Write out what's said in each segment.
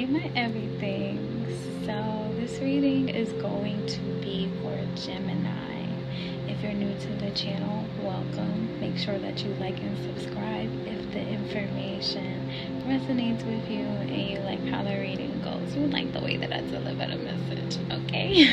my everything. So this reading is going to be for Gemini. If you're new to the channel, welcome. Make sure that you like and subscribe if the information resonates with you and you like how the reading goes. You like the way that I deliver the message, okay?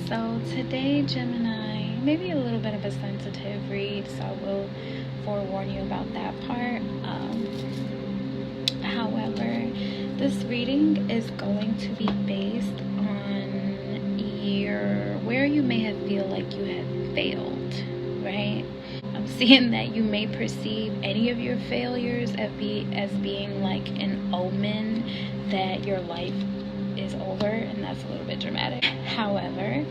So today, Gemini, maybe a little bit of a sensitive read, so I will forewarn you about that part. However, this reading is going to be based on where you may have feel like you have failed, right? I'm seeing that you may perceive any of your failures as being like an omen that your life is over, and that's a little bit dramatic. However,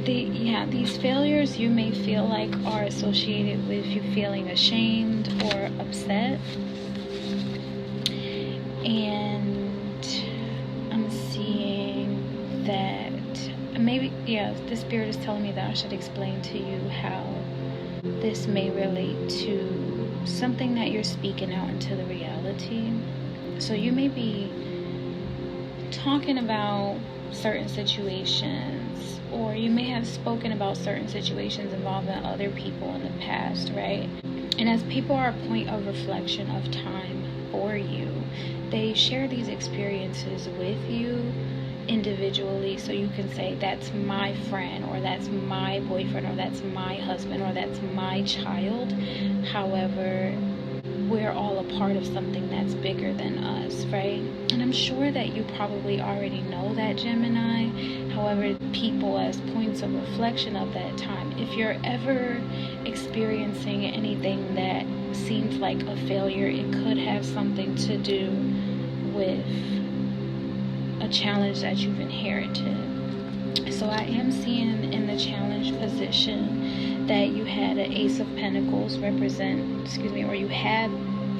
these failures you may feel like are associated with you feeling ashamed or upset. And I'm seeing that maybe, the spirit is telling me that I should explain to you how this may relate to something that you're speaking out into the reality. So you may be talking about certain situations, or you may have spoken about certain situations involving other people in the past, right? And as people are a point of reflection of time for you, they share these experiences with you individually, so you can say, that's my friend, or that's my boyfriend, or that's my husband, or that's my child. However, we're all a part of something that's bigger than us, right? And I'm sure that you probably already know that, Gemini. However, people as points of reflection of that time, if you're ever experiencing anything that seems like a failure, it could have something to do with a challenge that you've inherited. So I am seeing in the challenge position that you had an Ace of Pentacles or you had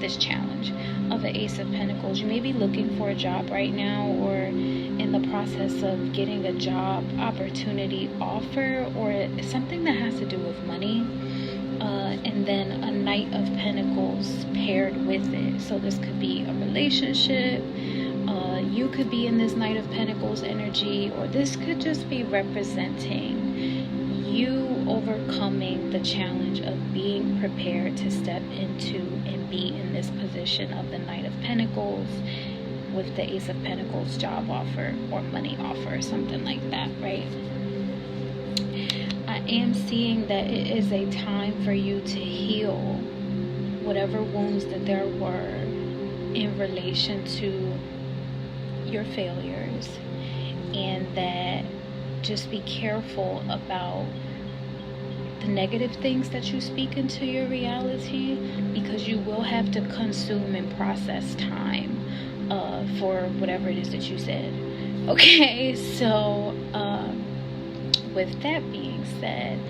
this challenge of an Ace of Pentacles. You may be looking for a job right now, or in the process of getting a job opportunity offer, or something that has to do with money. And then a Knight of Pentacles paired with it. So this could be a relationship. You could be in this Knight of Pentacles energy, or this could just be representing you overcoming the challenge of being prepared to step into and be in this position of the Knight of Pentacles with the Ace of Pentacles job offer or money offer or something like that, right? I am seeing that it is a time for you to heal whatever wounds that there were in relation to your failures, and that just be careful about the negative things that you speak into your reality, because you will have to consume and process time for whatever it is that you said. Okay, so with that being said,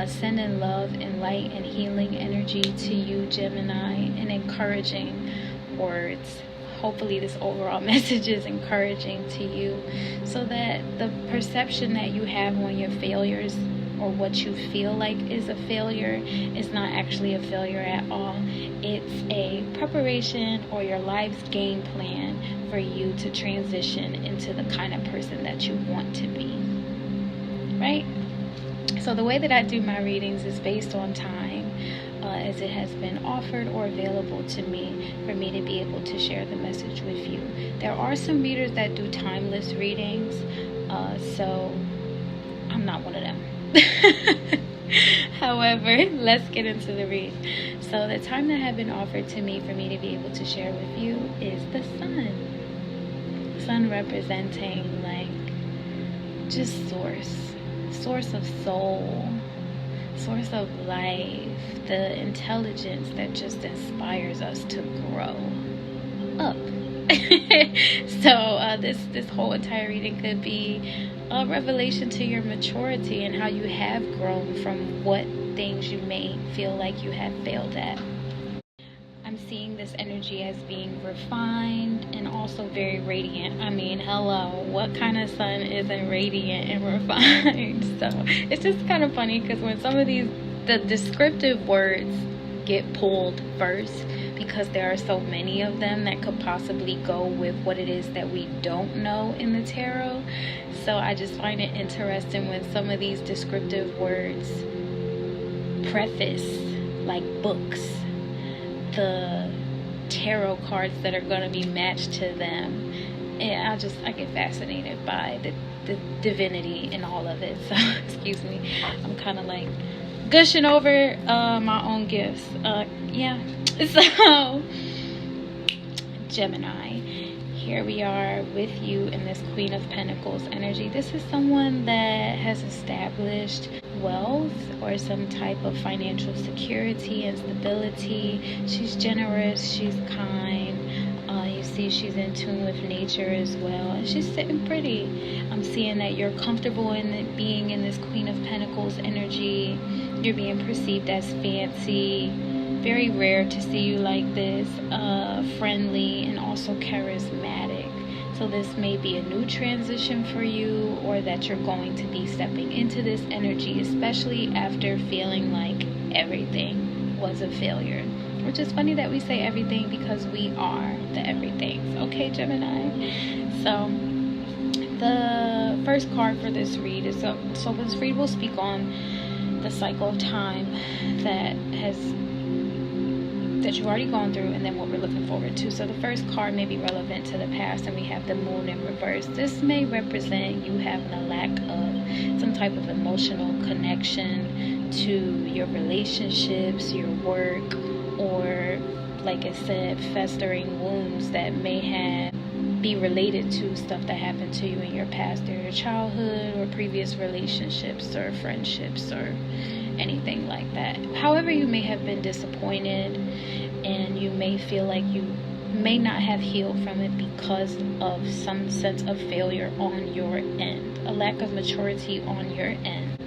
sending love and light and healing energy to you, Gemini, and encouraging words. Hopefully this overall message is encouraging to you, so that the perception that you have on your failures, or what you feel like is a failure, is not actually a failure at all. It's a preparation or your life's game plan for you to transition into the kind of person that you want to be, right? So the way that I do my readings is based on time, as it has been offered or available to me for me to be able to share the message with you. There are some readers that do timeless readings, so I'm not one of them. However, let's get into the read. So the time that had been offered to me for me to be able to share with you is the sun. Sun representing like just source of soul, source of life, the intelligence that just inspires us to grow up. So this whole entire reading could be a revelation to your maturity and how you have grown from what things you may feel like you have failed at. I'm seeing this energy as being refined and also very radiant. I mean, hello, what kind of sun isn't radiant and refined? So it's just kind of funny, because when some of the descriptive words get pulled first, because there are so many of them that could possibly go with what it is that we don't know in the tarot. So I just find it interesting when some of these descriptive words preface, like books, the tarot cards that are going to be matched to them. And I get fascinated by the divinity in all of it. So excuse me, I'm kind of like gushing over my own gifts. Yeah. So Gemini, here we are with you in this Queen of Pentacles energy. This is someone that has established wealth or some type of financial security and stability. She's generous, she's kind. You see she's in tune with nature as well, and she's sitting pretty. I'm seeing that you're comfortable in it, being in this Queen of Pentacles energy. You're being perceived as fancy. Very rare to see you like this. Friendly and also charismatic. So this may be a new transition for you, or that you're going to be stepping into this energy, especially after feeling like everything was a failure. Which is funny that we say everything, because we are the everythings. Okay, Gemini? So the first card for this read is, so this read will speak on the cycle of time that you've already gone through, and then what we're looking forward to. So the first card may be relevant to the past, and we have the moon in reverse. This may represent you having a lack of some type of emotional connection to your relationships, your work, or like I said, festering wounds that may be related to stuff that happened to you in your past, or your childhood, or previous relationships, or friendships, or anything like that. However, you may have been disappointed, and you may feel like you may not have healed from it because of some sense of failure on your end, a lack of maturity on your end.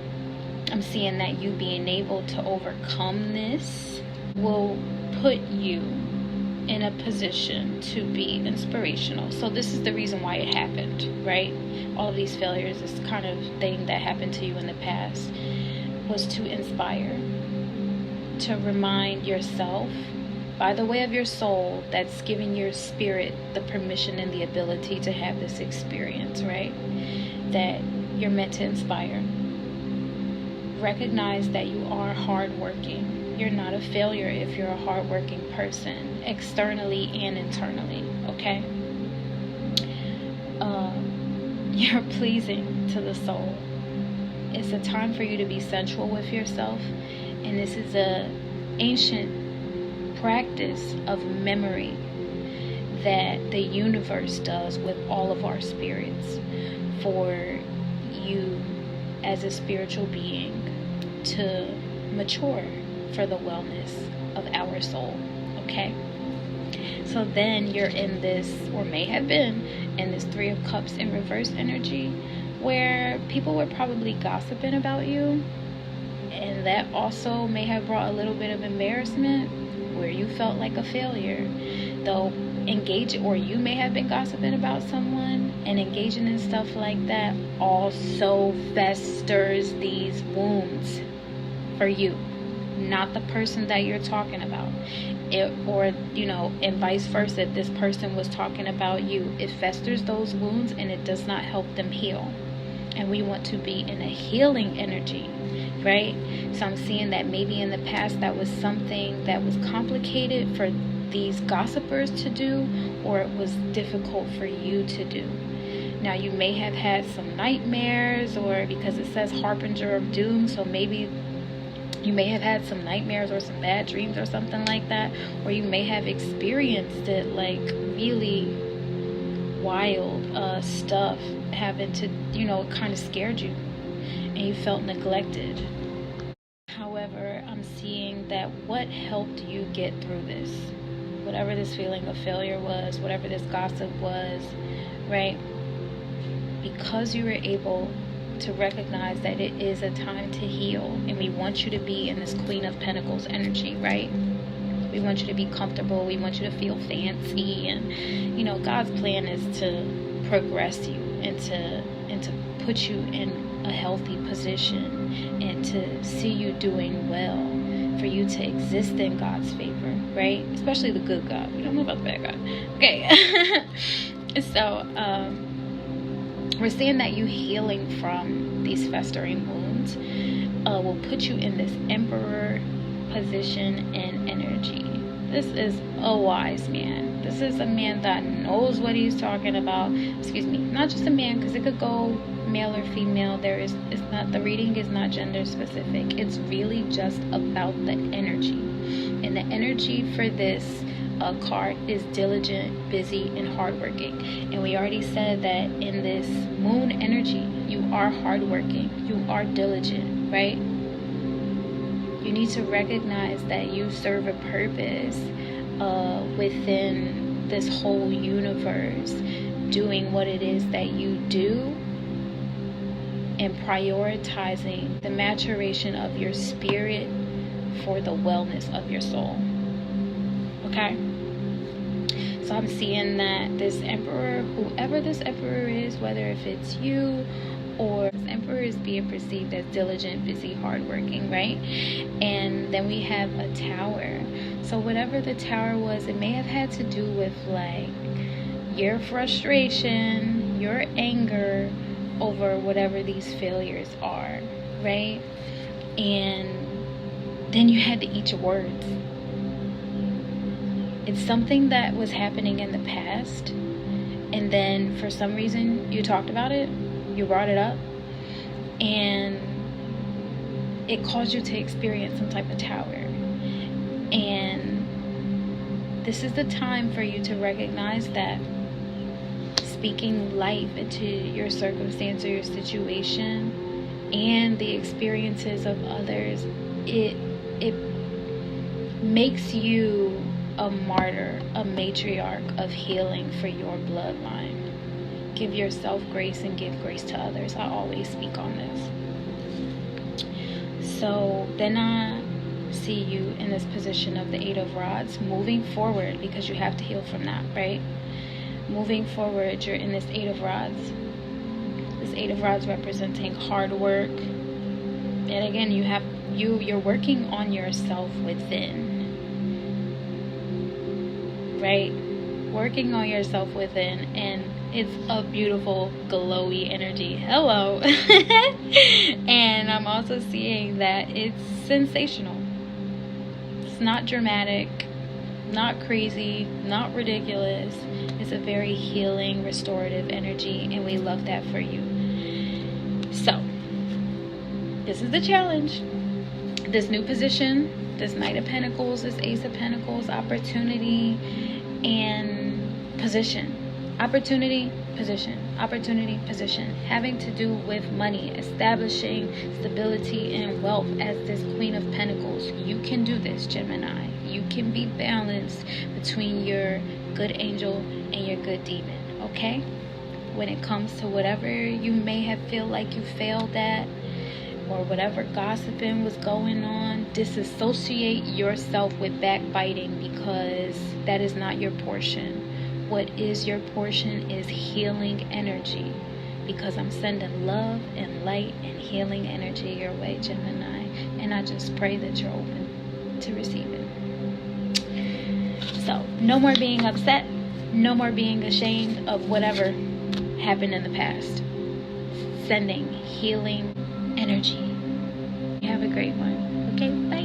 I'm seeing that you being able to overcome this will put you in a position to be inspirational. So this is the reason why it happened, right? All of these failures, this kind of thing that happened to you in the past, was to inspire, to remind yourself by the way of your soul that's giving your spirit the permission and the ability to have this experience, right? That you're meant to inspire. Recognize that you are hardworking. You're not a failure if you're a hardworking person, externally and internally, okay? You're pleasing to the soul. It's a time for you to be sensual with yourself, and this is an ancient practice of memory that the universe does with all of our spirits for you as a spiritual being to mature for the wellness of our soul, okay? So then you're in this, or may have been in this Three of Cups in reverse energy, where people were probably gossiping about you, and that also may have brought a little bit of embarrassment, where you felt like a failure. Though or you may have been gossiping about someone, and engaging in stuff like that also festers these wounds for you, not the person that you're talking about. And vice versa, if this person was talking about you, it festers those wounds and it does not help them heal. And we want to be in a healing energy, right? So I'm seeing that maybe in the past that was something that was complicated for these gossipers to do, or it was difficult for you to do. Now you may have had some nightmares, or because it says harbinger of doom, so maybe you may have had some nightmares or some bad dreams or something like that, or you may have experienced it like really wild stuff having to, it kind of scared you and you felt neglected. However, I'm seeing that what helped you get through this, whatever this feeling of failure was, whatever this gossip was, right? Because you were able to recognize that it is a time to heal, and we want you to be in this Queen of Pentacles energy, right? We want you to be comfortable. We want you to feel fancy, and God's plan is to progress you and to put you in a healthy position and to see you doing well. for you to exist in God's favor, right? Especially the good God. We don't know about the bad God. Okay. So we're seeing that you healing from these festering wounds will put you in this emperor position and energy. This is a wise man. This is a man that knows what he's talking about. Excuse me, not just a man, because it could go male or female. It's not, the reading is not gender specific. It's really just about the energy. And the energy for this card is diligent, busy, and hardworking. And we already said that in this moon energy, you are hardworking, you are diligent, right? You need to recognize that you serve a purpose within this whole universe, doing what it is that you do and prioritizing the maturation of your spirit for the wellness of your soul. Okay? So I'm seeing that this emperor, whoever this emperor is, whether if it's you or this emperor, is being perceived as diligent, busy, hardworking, right? And then we have a tower. So whatever the tower was, it may have had to do with like your frustration, your anger over whatever these failures are, right? And then you had to eat your words. It's something that was happening in the past, and then for some reason you talked about it, you brought it up, and it caused you to experience some type of tower. And this is the time for you to recognize that speaking life into your circumstance or your situation and the experiences of others, it makes you a martyr, a matriarch of healing for your bloodline. Give yourself grace and give grace to others. I always speak on this. So then I see you in this position of the Eight of Rods, moving forward, because you have to heal from that, right? Moving forward, you're in this Eight of Rods. This Eight of Rods representing hard work. And again, you're working on yourself within. Right? Working on yourself within, and it's a beautiful glowy energy. Hello. And I'm also seeing that it's sensational. It's not dramatic, not crazy, not ridiculous. It's a very healing, restorative energy, and we love that for you. So this is the challenge. This new position, this Knight of Pentacles, this Ace of Pentacles, opportunity and position. Opportunity, position. Opportunity, position. Having to do with money, establishing stability and wealth as this Queen of Pentacles. You can do this, Gemini. You can be balanced between your good angel and your good demon, okay? When it comes to whatever you may have feel like you failed at, or whatever gossiping was going on, disassociate yourself with backbiting, because that is not your portion. What is your portion is healing energy, because I'm sending love and light and healing energy your way, Gemini, and I just pray that you're open to receive it. So no more being upset, no more being ashamed of whatever happened in the past. Sending healing energy. You have a great one. Okay, bye.